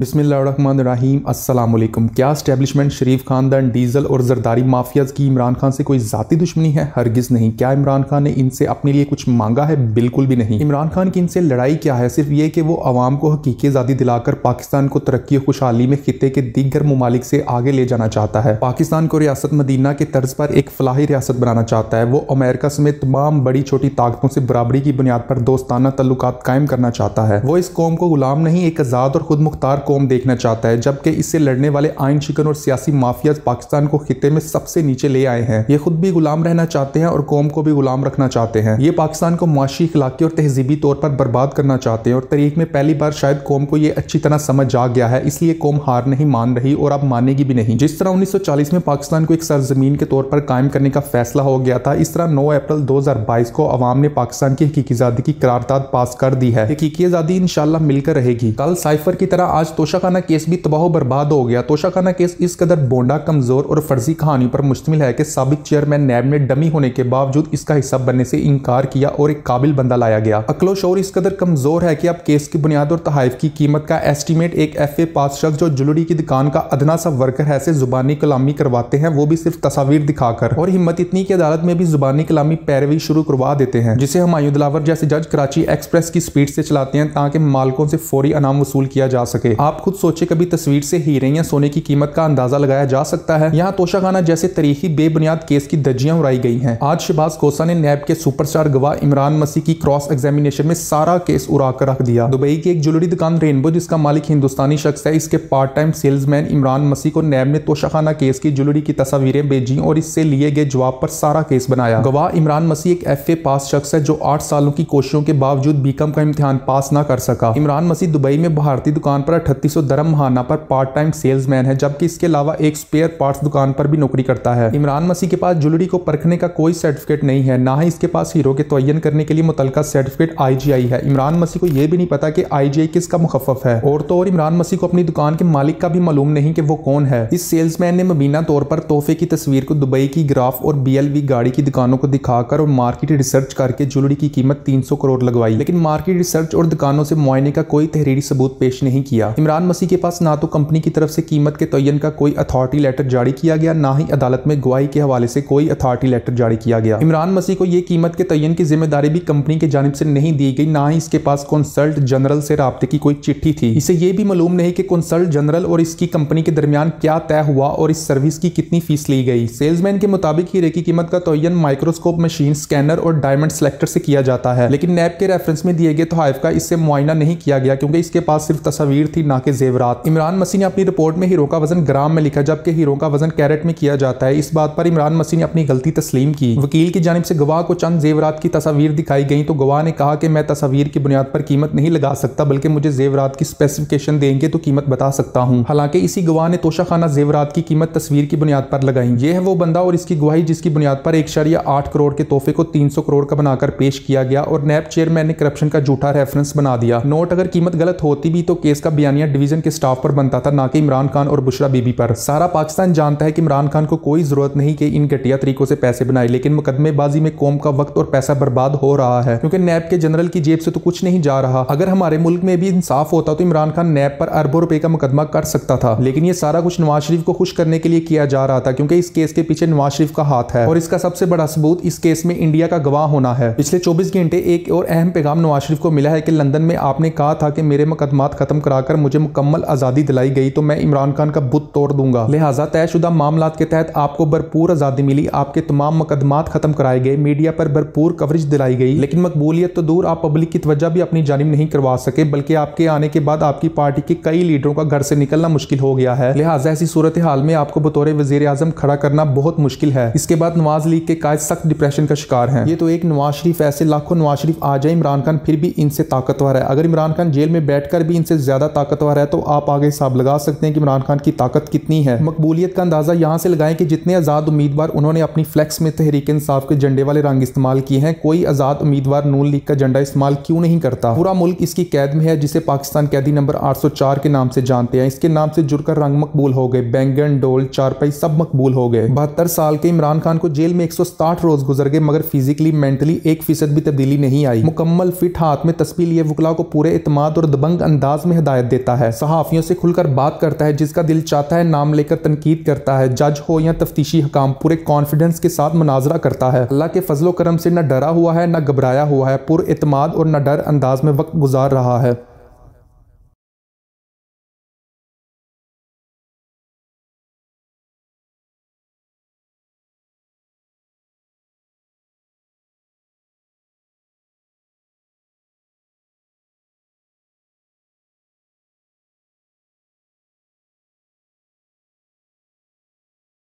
बिस्मिल्लाहिर्रहमानिर्रहीम अस्सलाम वालेकुम। क्या एस्टेब्लिशमेंट शरीफ खानदान डीजल और जरदारी माफियाज की इमरान खान से कोई जाती दुश्मनी है? हरगिज नहीं। क्या इमरान खान ने इनसे अपने लिए कुछ मांगा है? बिल्कुल भी नहीं। इमरान खान की इनसे लड़ाई क्या है? सिर्फ ये कि वो अवाम को हकीकी आज़ादी दिलाकर पाकिस्तान को तरक्की और खुशहाली में खिते के दीगर ममालिक से आगे ले जाना चाहता है। पाकिस्तान को रियासत मदीना के तर्ज पर एक फलाही रियासत बनाना चाहता है। वो अमेरिका समेत तमाम बड़ी छोटी ताकतों से बराबरी की बुनियाद पर दोस्ताना तल्लुकात कायम करना चाहता है। वो इस कौम को गुलाम नहीं, एक आज़ाद और खुद मुख्तार कौम देखना चाहता है, जबकि इससे लड़ने वाले आइन शिकन और सियासी माफियाज पाकिस्तान को खिते में सबसे नीचे ले आए हैं। ये खुद भी गुलाम रहना चाहते हैं और कौम को भी गुलाम रखना चाहते हैं। ये पाकिस्तान को मुआशी, इखलाकी और तहजीबी तौर पर बर्बाद करना चाहते हैं और तारीख में पहली बार शायद कौम को ये अच्छी तरह समझ आ गया है, इसलिए कौम हार नहीं मान रही और अब मानेगी भी नहीं। जिस तरह 1940 में पाकिस्तान को एक सरजमीन के तौर पर कायम करने का फैसला हो गया था, इस तरह 9 अप्रैल 2022 को अवाम ने पाकिस्तान की हकीकी आज़ादी की करारदाद पास कर दी है। हकीकी आज़ादी इंशाल्लाह मिलकर रहेगी। कल साइफर की तरह आज तोशाखाना केस भी तबाह बर्बाद हो गया। तोशाखाना केस इस कदर बोंडा, कमजोर और फर्जी कहानी पर मुश्तमिल है कि साबिक चेयरमैन नैब ने डमी होने के बावजूद इसका हिस्सा बनने से इनकार किया और एक काबिल बंदा लाया गया। अक्लो शौर इस कदर कमजोर है कि अब केस की बुनियाद और तहाइफ की कीमत का एस्टीमेट एक FA पास शख्स जो ज्वेलरी की दुकान का अदना सा वर्कर है से जुबानी कलामी करवाते हैं, वो भी सिर्फ तस्वीर दिखाकर। और हिम्मत इतनी कि अदालत में भी जुबानी कलामी पैरवी शुरू करवा देते हैं, जिसे हुमायूं दिलावर जैसे जज कराची एक्सप्रेस की स्पीड से चलाते हैं ताकि मालिकों से फौरी इनाम वसूल किया जा सके। आप खुद सोचे, कभी तस्वीर से हीरे या सोने की कीमत का अंदाजा लगाया जा सकता है? यहाँ तोशाखाना जैसे तारीखी बेबुनियाद केस की धज्जियां उड़ाई गई हैं। आज शहबाज कोसा ने नैब के सुपरस्टार गवाह इमरान मसीह की क्रॉस एग्जामिनेशन में सारा केस उड़ा कर रख दिया। दुबई की एक ज्वेलरी दुकान रेनबो, जिसका मालिक हिंदुस्तानी शख्स है, इसके पार्ट टाइम सेल्समैन इमरान मसीह को नैब ने तोशाखाना केस की ज्वेलरी की तस्वीरें भेजी और इससे लिए गए जवाब पर सारा केस बनाया। गवाह इमरान मसीह एक FA पास शख्स है जो 8 सालों की कोशिशों के बावजूद बीकॉम का इम्तिहान पास ना कर सका। इमरान मसीह दुबई में भारतीय दुकान पर 3800 दरम महाना पर पार्ट टाइम सेल्समैन है, जबकि इसके अलावा एक स्पेयर पार्ट्स दुकान पर भी नौकरी करता है। इमरान मसीह के पास ज्वेलरी को परखने का कोई सर्टिफिकेट नहीं है, ना ही इसके पास हीरो के तयन करने के लिए मुतलका सर्टिफिकेट IGI है। इमरान मसीह को यह भी नहीं पता कि IGI किसका मुखफ़फ़ है। और तो और इमरान मसीह को अपनी दुकान के मालिक का भी मालूम नहीं कि वो कौन है। इस सेल्समैन ने मुबीना तौर पर तोहफे की तस्वीर को दुबई की ग्राफ और BLV गाड़ी की दुकानों को दिखाकर और मार्केट रिसर्च करके ज्वेलरी की कीमत 300 करोड़ लगवाई, लेकिन मार्केट रिसर्च और दुकानों से मुआयने का कोई तहरीरी सबूत पेश नहीं किया। इमरान मसीह के पास ना तो कंपनी की तरफ से कीमत के तयन का कोई अथॉरिटी लेटर जारी किया गया, ना ही अदालत में गवाही के हवाले से कोई अथॉरिटी लेटर जारी किया गया। इमरान मसीह को यह कीमत के तयन की जिम्मेदारी भी कंपनी की जानिब से नहीं दी गई, ना ही इसके पास कौंसल्ट जनरल से राब्ते की कोई चिट्ठी थी। इसे यह भी मालूम नहीं कि कौंसल्ट जनरल और इसकी कंपनी के दरमियान क्या तय हुआ और इस सर्विस की कितनी फीस ली गई। सेल्समैन के मुताबिक हीरे की कीमत का तयन माइक्रोस्कोप मशीन, स्कैनर और डायमंड सेलेक्टर से किया जाता है, लेकिन नैब के रेफरेंस में दिए गए तोहाइफ का इससे मुआयना नहीं किया गया क्योंकि इसके पास सिर्फ तस्वीर थी, ना कि जेवरात। इमरान मसीह ने अपनी रिपोर्ट में हीरो का वजन ग्राम में लिखा, जबकि हीरो का वजन कैरेट में किया जाता है। इस बात पर इमरान मसीह ने अपनी गलती तस्लीम की। वकील की जानिब से गवाह को चंद जेवरात की तस्वीर दिखाई गई तो गवाह ने कहा कि मैं तस्वीर की बुनियाद पर कीमत नहीं लगा सकता, बल्कि मुझे जेवरात की स्पेसिफिकेशन देंगे तो कीमत बता सकता हूँ। हालांकि इसी गवाह ने तोशाखाना जेवरात की कीमत तस्वीर की बुनियाद पर लगाई। यह है वो बंदा और इसकी गवाही जिसकी बुनियाद पर 1.8 करोड़ के तोहफे को 300 करोड़ का बनाकर पेश किया गया और नैब चेयरमैन ने करप्शन का झूठा रेफरेंस बना दिया। नोट अगर कीमत गलत होती भी तो केस का बयानिया डिवीजन के स्टाफ पर बनता था, ना कि इमरान खान और बुशरा बीबी पर। सारा पाकिस्तान जानता है कि इमरान खान को कोई जरूरत नहीं कि इन घटिया तरीकों से पैसे बनाए, लेकिन मुकदमेबाजी में कौम का वक्त और पैसा बर्बाद हो रहा है क्योंकि नैब के जनरल की जेब से तो कुछ नहीं जा रहा। अगर हमारे मुल्क में भी इंसाफ होता तो इमरान खान नैब पर अरबों रुपए का मुकदमा कर सकता था, लेकिन ये सारा कुछ नवाज शरीफ को खुश करने के लिए किया जा रहा था क्योंकि इस केस के पीछे नवाज शरीफ का हाथ है। और इसका सबसे बड़ा सबूत इस केस में इंडिया का गवाह होना है। पिछले 24 घंटे एक और अहम पैगाम नवाज शरीफ को मिला है कि लंदन में आपने कहा था कि मेरे मुकदमात खत्म कराकर मुझे मुकम्मल आजादी दिलाई गई तो मैं इमरान खान का बुत तोड़ दूंगा, लिहाजा तयशुदा मामलात के तहत आपको भरपूर आजादी मिली, आपके तमाम मुकदमात खत्म कराए गए, मीडिया पर भरपूर कवरेज दिलाई गई, लेकिन मकबूलियत तो दूर, आप पब्लिक की तवज्जो भी अपनी जानिब नहीं करवा सके, बल्कि आपके आने के बाद आपकी पार्टी के कई लीडरों का घर से निकलना मुश्किल हो गया है। लिहाजा ऐसी सूरत हाल में आपको बतौर वजीर आजम खड़ा करना बहुत मुश्किल है। इसके बाद नवाज लीग के कायद सख्त डिप्रेशन का शिकार है। ये तो एक नवाज शरीफ, ऐसे लाखों नवाज शरीफ आ जाए, इमरान खान फिर भी इनसे ताकतवर है। अगर इमरान खान जेल में बैठकर भी इनसे ज्यादा ताकतवर है तो आप आगे हिसाब लगा सकते हैं कि इमरान खान की ताकत कितनी है। मकबूलियत का अंदाजा यहां से लगाएं कि जितने आजाद उम्मीदवार उन्होंने अपनी फ्लेक्स में तहरीक इंसाफ के झंडे वाले रंग इस्तेमाल किए हैं, कोई आजाद उम्मीदवार नून लीग का झंडा इस्तेमाल क्यों नहीं करता? पूरा मुल्क इसकी कैद में है, जिसे पाकिस्तान कैदी नंबर 804 के नाम से जानते हैं। इसके नाम से जुड़कर रंग मकबूल हो गए, बैंगन, डोल, चारपाई सब मकबूल हो गए। 72 साल के इमरान खान को जेल में 160 रोज गुजर गए, मगर फिजिकली मेंटली 1% भी तब्दीली नहीं आई। मुकम्मल फिट, हाथ में तस्बीह लिए वकला को पूरे इत्मीनान और दबंग अंदाज में हिदायत देता देता है, सहाफ़ियों से खुलकर बात करता है, जिसका दिल चाहता है नाम लेकर तनकीद करता है, जज हो या तफ्तीशी हकाम पूरे कॉन्फिडेंस के साथ मुनाजरा करता है। अल्लाह के फजलो करम से न डरा हुआ है न घबराया हुआ है, पुर एतमाद और न डर अंदाज में वक्त गुजार रहा है।